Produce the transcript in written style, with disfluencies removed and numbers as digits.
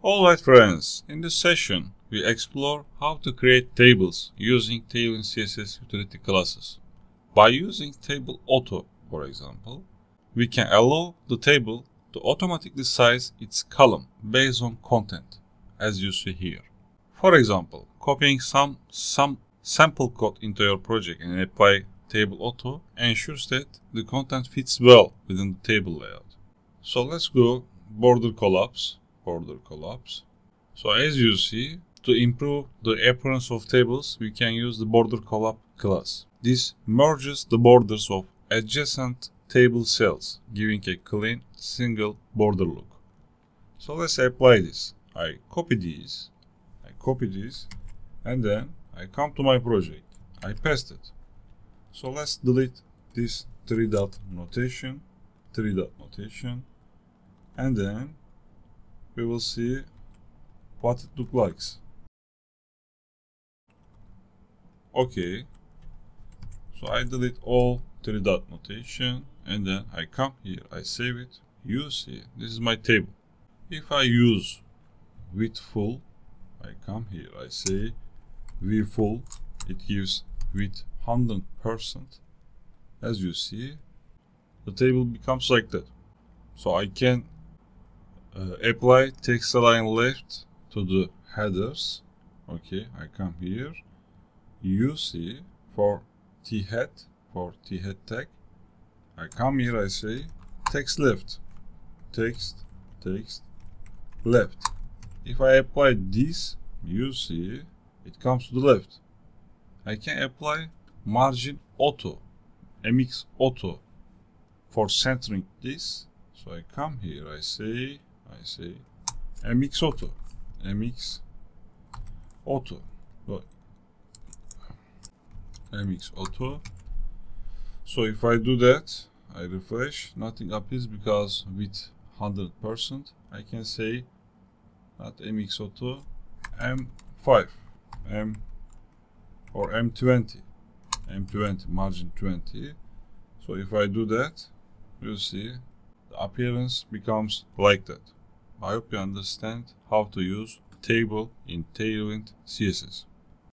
Alright friends, in this session we explore how to create tables using Tailwind CSS utility classes. By using table auto, for example, we can allow the table to automatically size its column based on content, as you see here. For example, copying some sample code into your project and apply table auto ensures that the content fits well within the table layout. So let's go border collapse. So as you see, to improve the appearance of tables, we can use the border collapse class. This merges the borders of adjacent table cells, giving a clean single border look. So let's apply this. I copy these, and then I come to my project. I paste it. So let's delete this three dot notation, and then we will see what it looks like. Okay, so I delete all three dot notation and then I come here, I save it. You see, this is my table. If I use width full, I come here, I say v full, it gives width 100%. As you see, the table becomes like that. So I can apply text align left to the headers. Okay, I come here. You see, for t head tag, I come here, I say text left, text left. If I apply this, you see it comes to the left. I can apply margin auto, mx auto, for centering this. So I come here, I say mx auto. So if I do that, I refresh, nothing appears because with 100%, I can say not mx auto, m5, or m20, margin 20. So if I do that, you see the appearance becomes like that. I hope you understand how to use table in Tailwind CSS.